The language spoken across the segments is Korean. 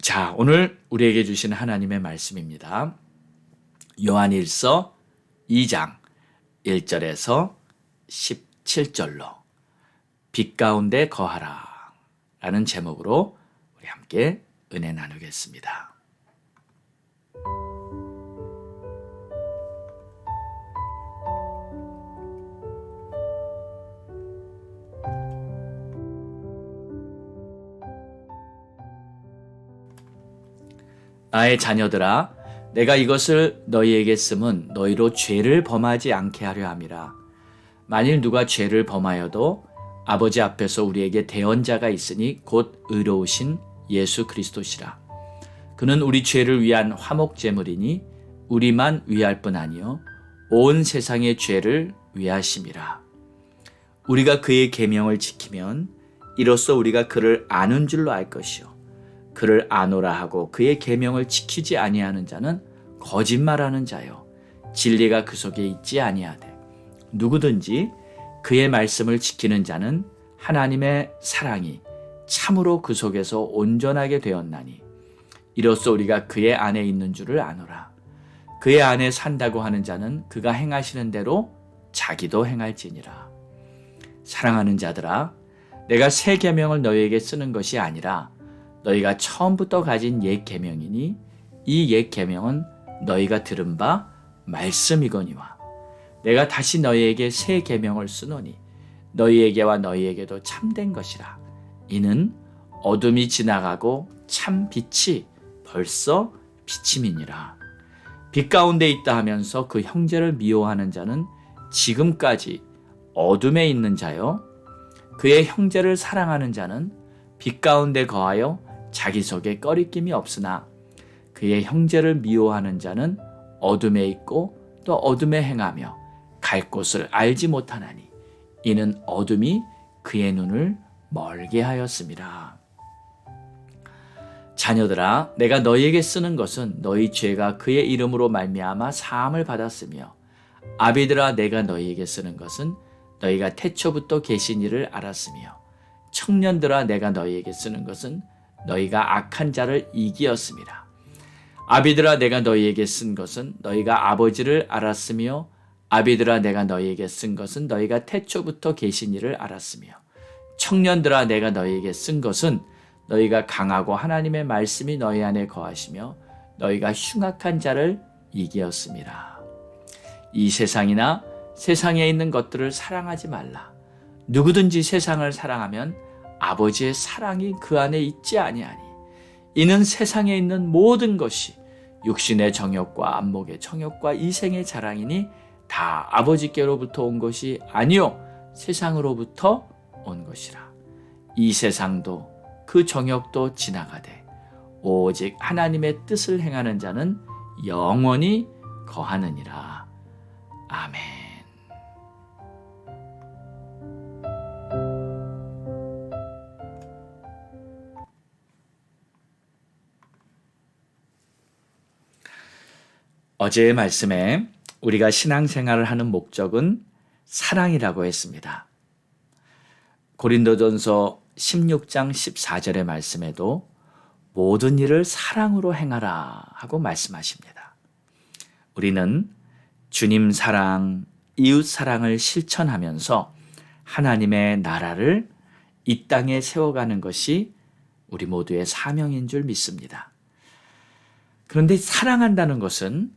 자, 오늘 우리에게 주신 하나님의 말씀입니다. 요한일서 2장 1절에서 17절로 빛 가운데 거하라 라는 제목으로 우리 함께 은혜 나누겠습니다. 나의 자녀들아, 내가 이것을 너희에게 쓰면 너희로 죄를 범하지 않게 하려 함이라. 만일 누가 죄를 범하여도 아버지 앞에서 우리에게 대언자가 있으니 곧 의로우신 예수 그리스도시라. 그는 우리 죄를 위한 화목제물이니 우리만 위할 뿐 아니요 온 세상의 죄를 위하심이라. 우리가 그의 계명을 지키면 이로써 우리가 그를 아는 줄로 알 것이요 그를 아노라 하고 그의 계명을 지키지 아니하는 자는 거짓말하는 자요 진리가 그 속에 있지 아니하되 누구든지 그의 말씀을 지키는 자는 하나님의 사랑이 참으로 그 속에서 온전하게 되었나니 이로써 우리가 그의 안에 있는 줄을 아노라. 그의 안에 산다고 하는 자는 그가 행하시는 대로 자기도 행할지니라. 사랑하는 자들아, 내가 새 계명을 너희에게 쓰는 것이 아니라 너희가 처음부터 가진 옛 계명이니 이 옛 계명은 너희가 들은 바 말씀이거니와 내가 다시 너희에게 새 계명을 쓰노니 너희에게와 너희에게도 참된 것이라. 이는 어둠이 지나가고 참 빛이 벌써 비침이니라. 빛 가운데 있다 하면서 그 형제를 미워하는 자는 지금까지 어둠에 있는 자요 그의 형제를 사랑하는 자는 빛 가운데 거하여 자기 속에 꺼리낌이 없으나 그의 형제를 미워하는 자는 어둠에 있고 또 어둠에 행하며 갈 곳을 알지 못하나니 이는 어둠이 그의 눈을 멀게 하였습니다. 자녀들아, 내가 너희에게 쓰는 것은 너희 죄가 그의 이름으로 말미암아 사함을 받았으며 아비들아, 내가 너희에게 쓰는 것은 너희가 태초부터 계신 이를 알았으며 청년들아, 내가 너희에게 쓰는 것은 너희가 악한 자를 이기었습니다. 아비들아, 내가 너희에게 쓴 것은 너희가 아버지를 알았으며 아비들아, 내가 너희에게 쓴 것은 너희가 태초부터 계신 이를 알았으며 청년들아, 내가 너희에게 쓴 것은 너희가 강하고 하나님의 말씀이 너희 안에 거하시며 너희가 흉악한 자를 이기었습니다. 이 세상이나 세상에 있는 것들을 사랑하지 말라. 누구든지 세상을 사랑하면 아버지의 사랑이 그 안에 있지 아니하니 이는 세상에 있는 모든 것이 육신의 정욕과 안목의 정욕과 이생의 자랑이니 다 아버지께로부터 온 것이 아니요 세상으로부터 온 것이라. 이 세상도 그 정욕도 지나가되 오직 하나님의 뜻을 행하는 자는 영원히 거하느니라. 아멘. 어제의 말씀에 우리가 신앙생활을 하는 목적은 사랑이라고 했습니다. 고린도전서 16장 14절의 말씀에도 모든 일을 사랑으로 행하라 하고 말씀하십니다. 우리는 주님 사랑, 이웃 사랑을 실천하면서 하나님의 나라를 이 땅에 세워가는 것이 우리 모두의 사명인 줄 믿습니다. 그런데 사랑한다는 것은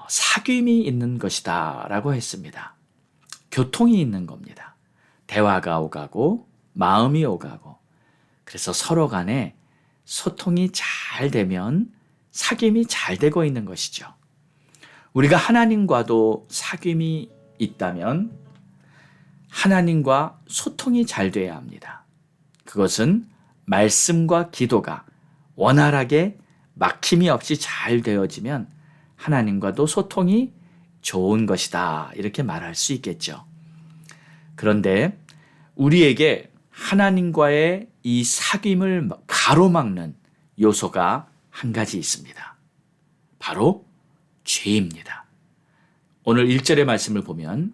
사귐이 있는 것이다 라고 했습니다. 교통이 있는 겁니다. 대화가 오가고 마음이 오가고 그래서 서로 간에 소통이 잘 되면 사귐이 잘 되고 있는 것이죠. 우리가 하나님과도 사귐이 있다면 하나님과 소통이 잘 돼야 합니다. 그것은 말씀과 기도가 원활하게 막힘이 없이 잘 되어지면 하나님과도 소통이 좋은 것이다 이렇게 말할 수 있겠죠. 그런데 우리에게 하나님과의 이 사귐을 가로막는 요소가 한 가지 있습니다. 바로 죄입니다. 오늘 1절의 말씀을 보면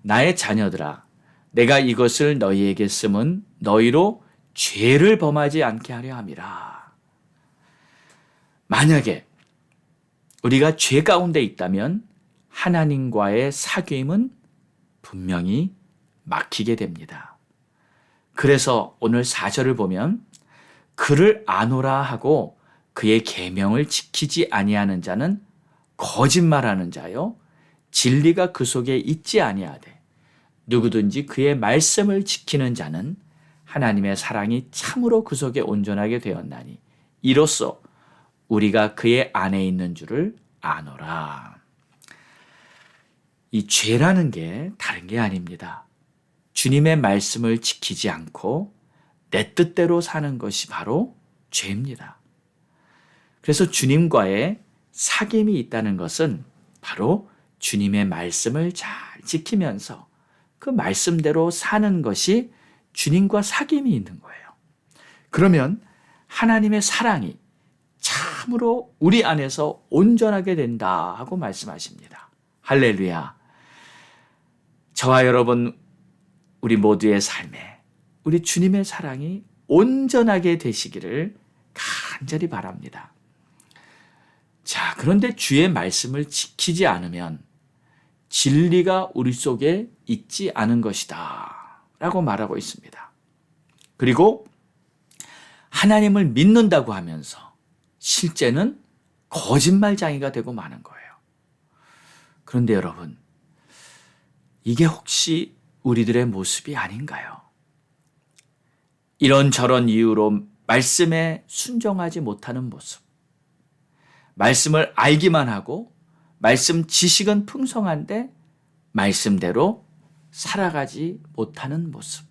나의 자녀들아 내가 이것을 너희에게 쓰면 너희로 죄를 범하지 않게 하려 함이라. 만약에 우리가 죄 가운데 있다면 하나님과의 사귐은 분명히 막히게 됩니다. 그래서 오늘 4절을 보면 그를 아노라 하고 그의 계명을 지키지 아니하는 자는 거짓말하는 자요 진리가 그 속에 있지 아니하되 누구든지 그의 말씀을 지키는 자는 하나님의 사랑이 참으로 그 속에 온전하게 되었나니 이로써 우리가 그의 안에 있는 줄을 아노라. 이 죄라는 게 다른 게 아닙니다. 주님의 말씀을 지키지 않고 내 뜻대로 사는 것이 바로 죄입니다. 그래서 주님과의 사귐이 있다는 것은 바로 주님의 말씀을 잘 지키면서 그 말씀대로 사는 것이 주님과 사귐이 있는 거예요. 그러면 하나님의 사랑이 참으로 우리 안에서 온전하게 된다 하고 말씀하십니다. 할렐루야. 저와 여러분 우리 모두의 삶에 우리 주님의 사랑이 온전하게 되시기를 간절히 바랍니다. 자, 그런데 주의 말씀을 지키지 않으면 진리가 우리 속에 있지 않은 것이다 라고 말하고 있습니다. 그리고 하나님을 믿는다고 하면서 실제는 거짓말장이가 되고 마는 거예요. 그런데 여러분, 이게 혹시 우리들의 모습이 아닌가요? 이런저런 이유로 말씀에 순종하지 못하는 모습, 말씀을 알기만 하고 말씀 지식은 풍성한데 말씀대로 살아가지 못하는 모습.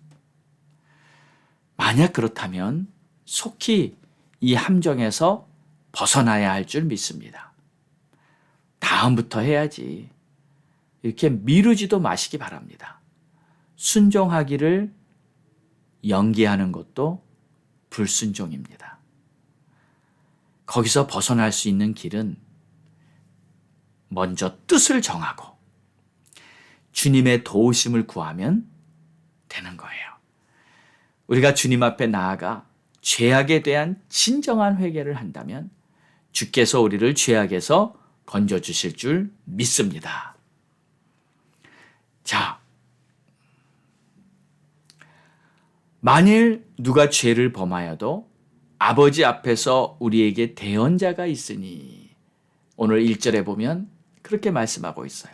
만약 그렇다면 속히 이 함정에서 벗어나야 할 줄 믿습니다. 다음부터 해야지. 이렇게 미루지도 마시기 바랍니다. 순종하기를 연기하는 것도 불순종입니다. 거기서 벗어날 수 있는 길은 먼저 뜻을 정하고 주님의 도우심을 구하면 되는 거예요. 우리가 주님 앞에 나아가 죄악에 대한 진정한 회개를 한다면 주께서 우리를 죄악에서 건져주실 줄 믿습니다. 자, 만일 누가 죄를 범하여도 아버지 앞에서 우리에게 대언자가 있으니 오늘 1절에 보면 그렇게 말씀하고 있어요.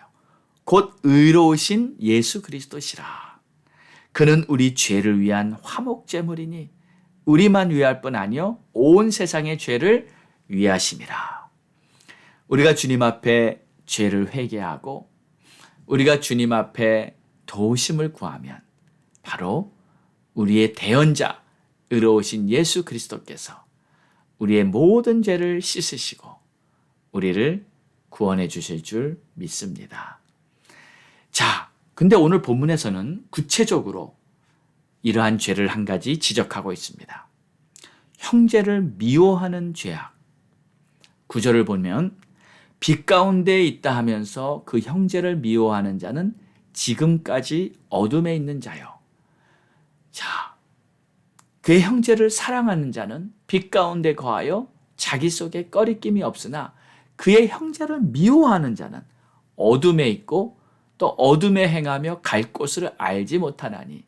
곧 의로우신 예수 그리스도시라. 그는 우리 죄를 위한 화목제물이니 우리만 위할 뿐 아니요 온 세상의 죄를 위하심이라. 우리가 주님 앞에 죄를 회개하고 우리가 주님 앞에 도우심을 구하면 바로 우리의 대언자 의로우신 예수 그리스도께서 우리의 모든 죄를 씻으시고 우리를 구원해 주실 줄 믿습니다. 자, 근데 오늘 본문에서는 구체적으로 이러한 죄를 한 가지 지적하고 있습니다. 형제를 미워하는 죄악. 9절을 보면 빛 가운데 있다 하면서 그 형제를 미워하는 자는 지금까지 어둠에 있는 자요. 자, 그의 형제를 사랑하는 자는 빛 가운데 거하여 자기 속에 꺼리낌이 없으나 그의 형제를 미워하는 자는 어둠에 있고 또 어둠에 행하며 갈 곳을 알지 못하나니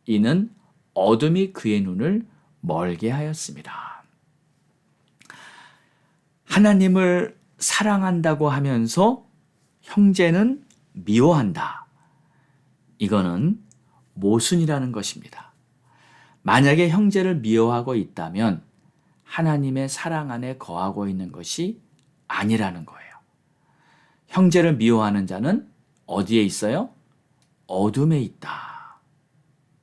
이는 어둠이 그의 눈을 멀게 하였습니다. 하나님을 사랑한다고 하면서 형제는 미워한다. 이거는 모순이라는 것입니다. 만약에 형제를 미워하고 있다면 하나님의 사랑 안에 거하고 있는 것이 아니라는 거예요. 형제를 미워하는 자는 어디에 있어요? 어둠에 있다.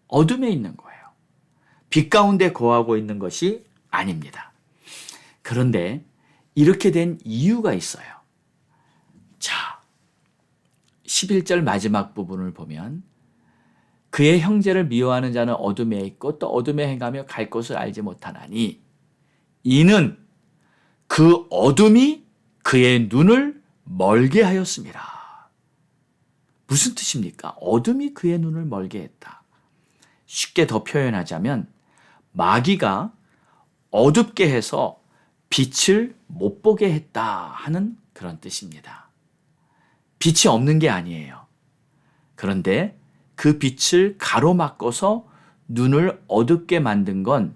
어둠에 있는 거예요. 빛 가운데 거하고 있는 것이 아닙니다. 그런데 이렇게 된 이유가 있어요. 자, 11절 마지막 부분을 보면 그의 형제를 미워하는 자는 어둠에 있고 또 어둠에 행하며 갈 곳을 알지 못하나니 이는 그 어둠이 그의 눈을 멀게 하였습니다. 무슨 뜻입니까? 어둠이 그의 눈을 멀게 했다. 쉽게 더 표현하자면 마귀가 어둡게 해서 빛을 못 보게 했다 하는 그런 뜻입니다. 빛이 없는 게 아니에요. 그런데 그 빛을 가로막고서 눈을 어둡게 만든 건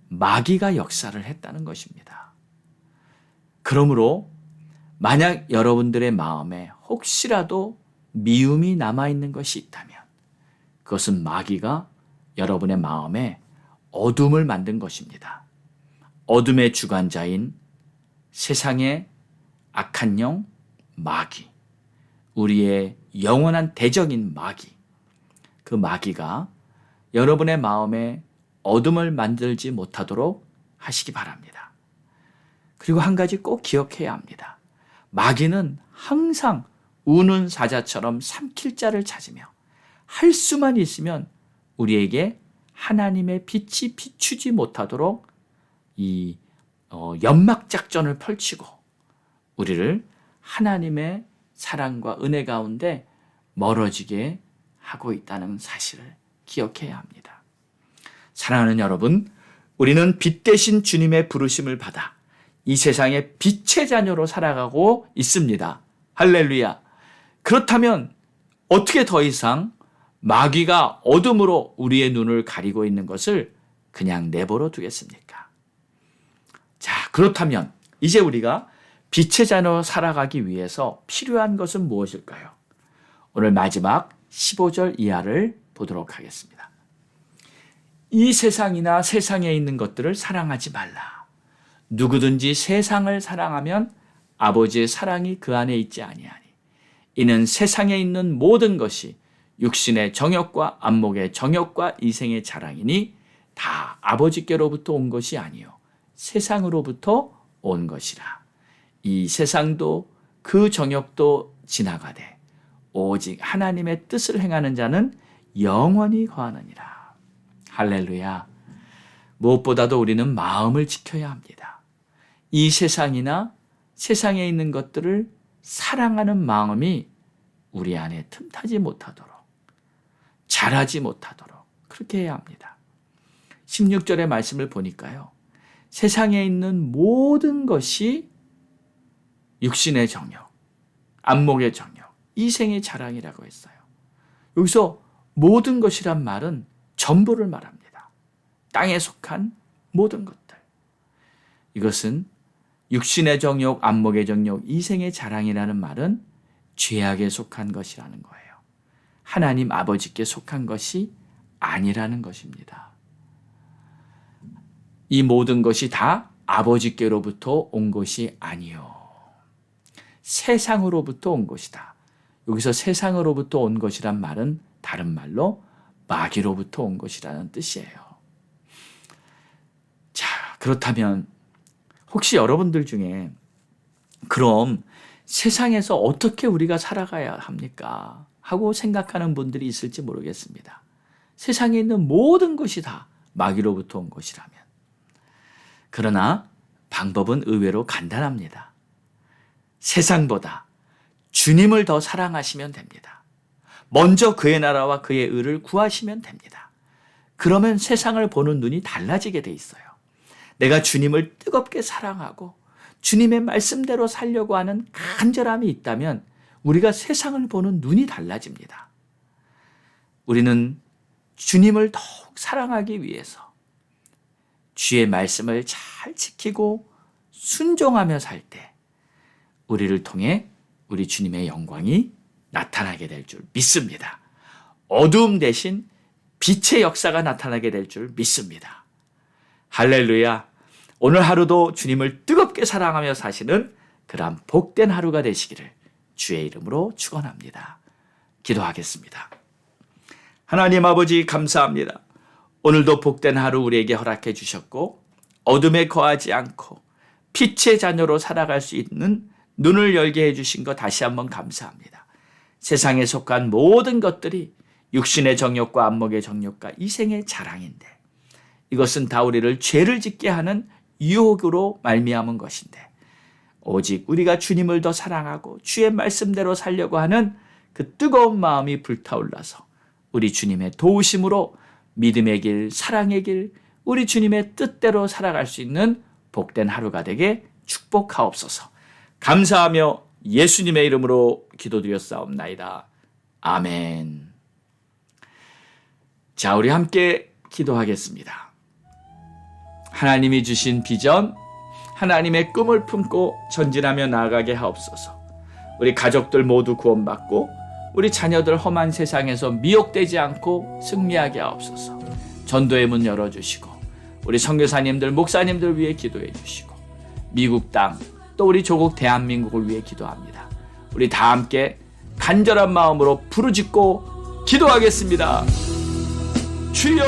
마귀가 역사를 했다는 것입니다. 그러므로 만약 여러분들의 마음에 혹시라도 미움이 남아있는 것이 있다면 그것은 마귀가 여러분의 마음에 어둠을 만든 것입니다. 어둠의 주관자인 세상의 악한 영 마귀, 우리의 영원한 대적인 마귀, 그 마귀가 여러분의 마음에 어둠을 만들지 못하도록 하시기 바랍니다. 그리고 한 가지 꼭 기억해야 합니다. 마귀는 항상 우는 사자처럼 삼킬 자를 찾으며 할 수만 있으면 우리에게 하나님의 빛이 비추지 못하도록 이 연막 작전을 펼치고 우리를 하나님의 사랑과 은혜 가운데 멀어지게 하고 있다는 사실을 기억해야 합니다. 사랑하는 여러분, 우리는 빛 대신 주님의 부르심을 받아 이 세상의 빛의 자녀로 살아가고 있습니다. 할렐루야. 그렇다면 어떻게 더 이상 마귀가 어둠으로 우리의 눈을 가리고 있는 것을 그냥 내버려 두겠습니까? 자, 그렇다면 이제 우리가 빛의 자녀로 살아가기 위해서 필요한 것은 무엇일까요? 오늘 마지막 15절 이하를 보도록 하겠습니다. 이 세상이나 세상에 있는 것들을 사랑하지 말라. 누구든지 세상을 사랑하면 아버지의 사랑이 그 안에 있지 아니하니. 이는 세상에 있는 모든 것이 육신의 정욕과 안목의 정욕과 이생의 자랑이니 다 아버지께로부터 온 것이 아니요 세상으로부터 온 것이라. 이 세상도 그 정욕도 지나가되 오직 하나님의 뜻을 행하는 자는 영원히 거하느니라. 할렐루야. 무엇보다도 우리는 마음을 지켜야 합니다. 이 세상이나 세상에 있는 것들을 사랑하는 마음이 우리 안에 틈타지 못하도록, 자라지 못하도록 그렇게 해야 합니다. 16절의 말씀을 보니까요. 세상에 있는 모든 것이 육신의 정욕, 안목의 정욕, 이생의 자랑이라고 했어요. 여기서 모든 것이란 말은 전부를 말합니다. 땅에 속한 모든 것들. 이것은 육신의 정욕, 안목의 정욕, 이생의 자랑이라는 말은 죄악에 속한 것이라는 거예요. 하나님 아버지께 속한 것이 아니라는 것입니다. 이 모든 것이 다 아버지께로부터 온 것이 아니요. 세상으로부터 온 것이다. 여기서 세상으로부터 온 것이란 말은 다른 말로 마귀로부터 온 것이라는 뜻이에요. 자, 그렇다면 혹시 여러분들 중에 그럼 세상에서 어떻게 우리가 살아가야 합니까? 하고 생각하는 분들이 있을지 모르겠습니다. 세상에 있는 모든 것이 다 마귀로부터 온 것이라면. 그러나 방법은 의외로 간단합니다. 세상보다 주님을 더 사랑하시면 됩니다. 먼저 그의 나라와 그의 의를 구하시면 됩니다. 그러면 세상을 보는 눈이 달라지게 돼 있어요. 내가 주님을 뜨겁게 사랑하고 주님의 말씀대로 살려고 하는 간절함이 있다면 우리가 세상을 보는 눈이 달라집니다. 우리는 주님을 더욱 사랑하기 위해서 주의 말씀을 잘 지키고 순종하며 살 때 우리를 통해 우리 주님의 영광이 나타나게 될 줄 믿습니다. 어두움 대신 빛의 역사가 나타나게 될 줄 믿습니다. 할렐루야. 오늘 하루도 주님을 뜨겁게 사랑하며 사시는 그러한 복된 하루가 되시기를 주의 이름으로 축원합니다. 기도하겠습니다. 하나님 아버지 감사합니다. 오늘도 복된 하루 우리에게 허락해 주셨고 어둠에 거하지 않고 빛의 자녀로 살아갈 수 있는 눈을 열게 해주신 것 다시 한번 감사합니다. 세상에 속한 모든 것들이 육신의 정욕과 안목의 정욕과 이생의 자랑인데 이것은 다 우리를 죄를 짓게 하는 유혹으로 말미암은 것인데 오직 우리가 주님을 더 사랑하고 주의 말씀대로 살려고 하는 그 뜨거운 마음이 불타올라서 우리 주님의 도우심으로 믿음의 길, 사랑의 길, 우리 주님의 뜻대로 살아갈 수 있는 복된 하루가 되게 축복하옵소서. 감사하며 예수님의 이름으로 기도드렸사옵나이다. 아멘. 자, 우리 함께 기도하겠습니다. 하나님이 주신 비전, 하나님의 꿈을 품고 전진하며 나아가게 하옵소서. 우리 가족들 모두 구원받고 우리 자녀들 험한 세상에서 미혹되지 않고 승리하게 하옵소서. 전도의 문 열어주시고 우리 선교사님들, 목사님들 위해 기도해 주시고 미국 땅, 또 우리 조국 대한민국을 위해 기도합니다. 우리 다 함께 간절한 마음으로 부르짖고 기도하겠습니다. 주여!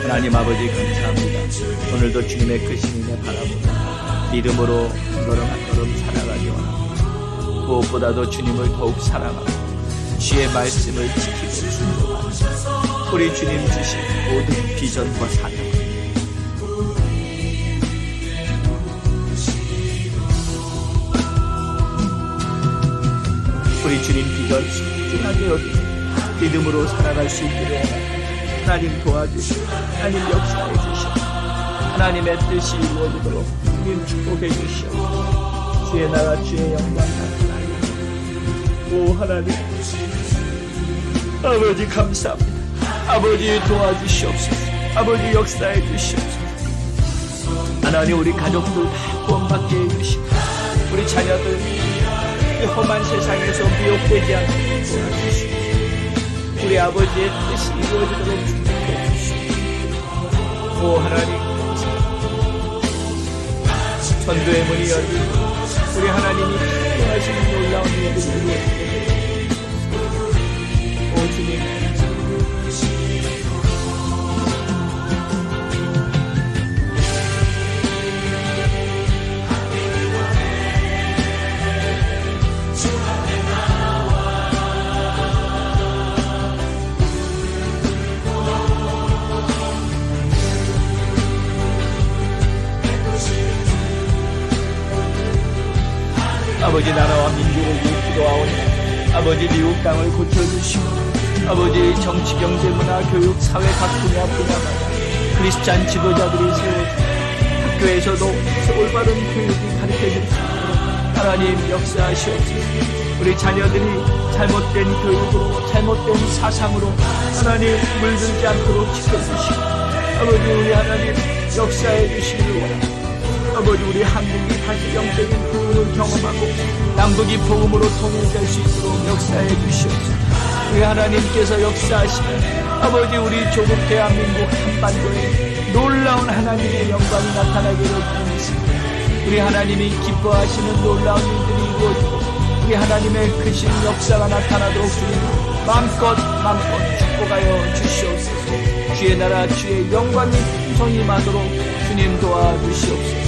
하나님 아버지 감사합니다. 오늘도 주님의 크신 은혜 바라보며 믿음으로 한 걸음 한 걸음 살아가기 원합니다. 무엇보다도 주님을 더욱 사랑하고 주의 말씀을 지키고 순종하는 우리 주님 주신 모든 비전과 사명, 우리 주님 비전 소중하게 여기고 믿음으로 살아갈 수 있기를 원합니다. 하나님 도와주시고 하나님 역사해 주시고 하나님의 뜻이 이루어지도록 주님 축복해 주시옵소서. 주의 나라 주의 영광 나타나리라. 오 하나님 아버지 감사합니다. 아버지 도와주시옵소서. 아버지 역사해 주시옵소서. 하나님 우리 가족들 다 구원받게 해주시고 우리 자녀들 이 험한 세상에서 미혹되지 않게 도와주시옵소서. 우리 아버지의 뜻이 이루어지도록 축복해 주시옵소서. 오 하나님 감사합니다. 전도의 문이 열리고 우리 하나님이 기뻐하시는 놀라운 일들이 이루어지게 해주시옵소서. 오 주님 감사합니다. 아버지 나라와 민족을 위해 기도하오니 아버지 미국 땅을 고쳐주시고 아버지 정치, 경제, 문화, 교육, 사회 각 분야마다 크리스찬 지도자들이 세워지고 학교에서도 올바른 교육이 가르쳐질 수 있도록 하나님 역사하시옵소서. 우리 자녀들이 잘못된 교육으로 잘못된 사상으로 하나님 물들지 않도록 지켜주시고 아버지 우리 하나님 역사해 주시기를 원합니다. 아버지 우리 한국이 다시 영적인 부흥을 경험하고 남북이 복음으로 통일될 수 있도록 역사해 주시옵소서. 우리 하나님께서 역사하시면 아버지 우리 조국 대한민국 한반도에 놀라운 하나님의 영광이 나타나기를 기도했습니다. 우리 하나님이 기뻐하시는 놀라운 일들이 이루어지고 우리 하나님의 크신 역사가 나타나도록 주님 마음껏 축복하여 주시옵소서. 주의 나라 주의 영광이 풍성히 임하도록 주님 도와주시옵소서.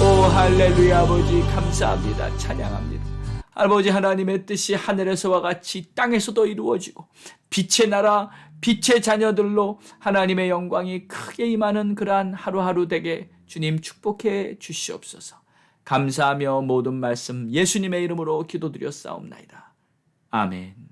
오 할렐루야. 아버지 감사합니다. 찬양합니다. 아버지 하나님의 뜻이 하늘에서와 같이 땅에서도 이루어지고 빛의 나라 빛의 자녀들로 하나님의 영광이 크게 임하는 그러한 하루하루 되게 주님 축복해 주시옵소서. 감사하며 모든 말씀 예수님의 이름으로 기도드렸사옵나이다. 아멘.